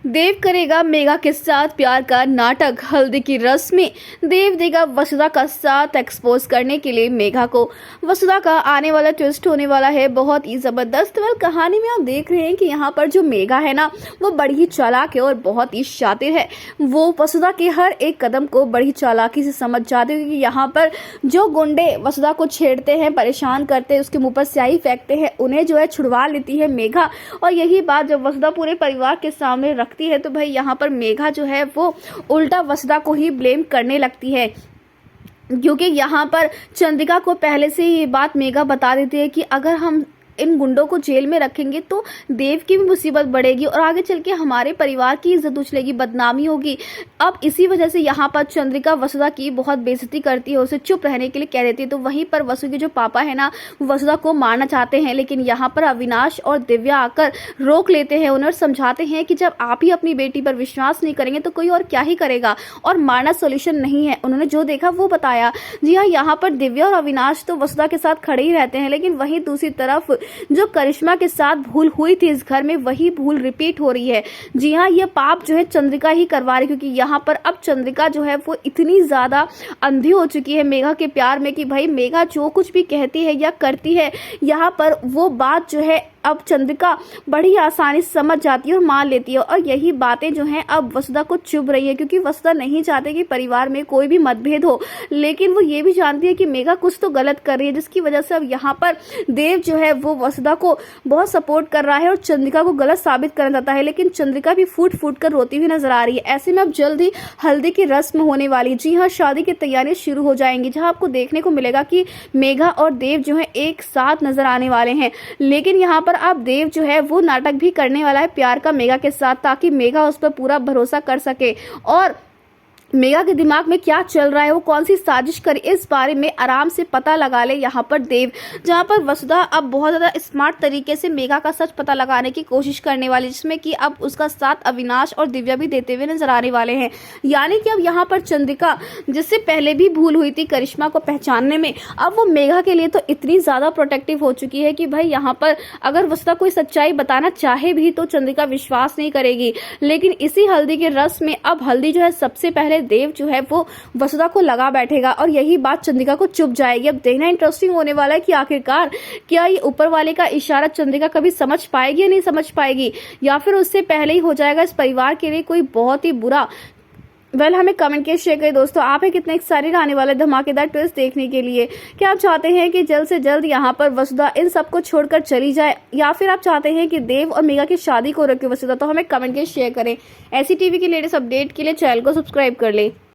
देव करेगा मेघा के साथ प्यार का नाटक। हल्दी की रस्म में देव देगा वसुधा का साथ एक्सपोज करने के लिए मेघा को। वसुधा का आने वाला ट्विस्ट होने वाला है बहुत ही जबरदस्त। वेल कहानी में आप देख रहे हैं कि यहाँ पर जो मेघा है ना, वो बड़ी ही चालाक है और बहुत ही शातिर है। वो वसुधा के हर एक कदम को बड़ी चालाकी से समझ जाते हैं कि यहाँ पर जो गुंडे वसुधा को छेड़ते हैं, परेशान करते हैं, उसके मुंह पर स्याही फेंकते हैं, उन्हें जो है छुड़वा लेती है मेघा। और यही बात जब वसुधा पूरे परिवार के सामने रखती है तो भाई यहाँ पर मेघा जो है वो उल्टा वसुधा को ही ब्लेम करने लगती है, क्योंकि यहाँ पर चंद्रिका को पहले से ये बात मेघा बता देती है कि अगर हम इन गुंडों को जेल में रखेंगे तो देव की भी मुसीबत बढ़ेगी और आगे चल के हमारे परिवार की इज्जत उछलेगी, बदनामी होगी। अब इसी वजह से यहाँ पर चंद्रिका वसुधा की बहुत बेइज्जती करती है, उसे चुप रहने के लिए कह देती है। तो वहीं पर वसु के जो पापा है ना, वसुधा को मारना चाहते हैं, लेकिन यहाँ पर अविनाश और दिव्या आकर रोक लेते हैं, उन्हें समझाते हैं कि जब आप ही अपनी बेटी पर विश्वास नहीं करेंगे तो कोई और क्या ही करेगा, और मारना सोल्यूशन नहीं है। उन्होंने जो देखा वो बताया। जी हाँ, यहाँ पर दिव्या और अविनाश तो वसुधा के साथ खड़े ही रहते हैं, लेकिन वहीं दूसरी तरफ जो करिश्मा के साथ भूल हुई थी इस घर में, वही भूल रिपीट हो रही है। जी हाँ, ये पाप जो है चंद्रिका ही करवा रही, क्योंकि यहाँ पर अब चंद्रिका जो है वो इतनी ज्यादा अंधी हो चुकी है मेघा के प्यार में कि भाई मेघा जो कुछ भी कहती है या करती है, यहाँ पर वो बात जो है अब चंद्रिका बड़ी आसानी से समझ जाती है और मान लेती है। और यही बातें जो हैं अब वसुधा को चुभ रही है, क्योंकि वसुधा नहीं चाहती कि परिवार में कोई भी मतभेद हो, लेकिन वो ये भी जानती है कि मेघा कुछ तो गलत कर रही है, जिसकी वजह से अब यहाँ पर देव जो है वो वसुधा को बहुत सपोर्ट कर रहा है और चंद्रिका को गलत साबित करना चाहता है। लेकिन चंद्रिका भी फूट फूट कर रोती हुई नजर आ रही है। ऐसे में अब जल्द ही हल्दी की रस्म होने वाली। जी हाँ, शादी की तैयारियां शुरू हो जाएंगी, जहाँ आपको देखने को मिलेगा कि मेघा और देव जो है एक साथ नजर आने वाले हैं। लेकिन यहाँ पर अब देव जो है वो नाटक भी करने वाला है प्यार का मेघा के साथ, ताकि मेघा उस पर पूरा भरोसा कर सके और मेघा के दिमाग में क्या चल रहा है, वो कौन सी साजिश करे, इस बारे में आराम से पता लगा ले यहाँ पर देव। जहाँ पर वसुधा अब बहुत ज़्यादा स्मार्ट तरीके से मेघा का सच पता लगाने की कोशिश करने वाली, जिसमें कि अब उसका साथ अविनाश और दिव्या भी देते हुए नजर आने वाले हैं। यानी कि अब यहाँ पर चंद्रिका, जिससे पहले भी भूल हुई थी करिश्मा को पहचानने में, अब वो मेघा के लिए तो इतनी ज़्यादा प्रोटेक्टिव हो चुकी है कि भाई यहाँ पर अगर वसुधा कोई सच्चाई बताना चाहे भी तो चंद्रिका विश्वास नहीं करेगी। लेकिन इसी हल्दी के रस्म में अब हल्दी जो है सबसे पहले देव जो है वो वसुधा को लगा बैठेगा और यही बात चंद्रिका को चुभ जाएगी। अब देखना इंटरेस्टिंग होने वाला है कि आखिरकार क्या ये ऊपर वाले का इशारा चंद्रिका कभी समझ पाएगी या नहीं समझ पाएगी, या फिर उससे पहले ही हो जाएगा इस परिवार के लिए कोई बहुत ही बुरा। वेल हमें कमेंट के शेयर करें दोस्तों, आप है कितने एक्साइटेड आने वाले धमाकेदार ट्विस्ट देखने के लिए। क्या आप चाहते हैं कि जल्द से जल्द यहाँ पर वसुधा इन सबको छोड़कर चली जाए, या फिर आप चाहते हैं कि देव और मेघा की शादी को रोके वसुधा? तो हमें कमेंट के शेयर करें। ऐसी टीवी की लेटेस्ट अपडेट के लिए चैनल को सब्सक्राइब कर ले।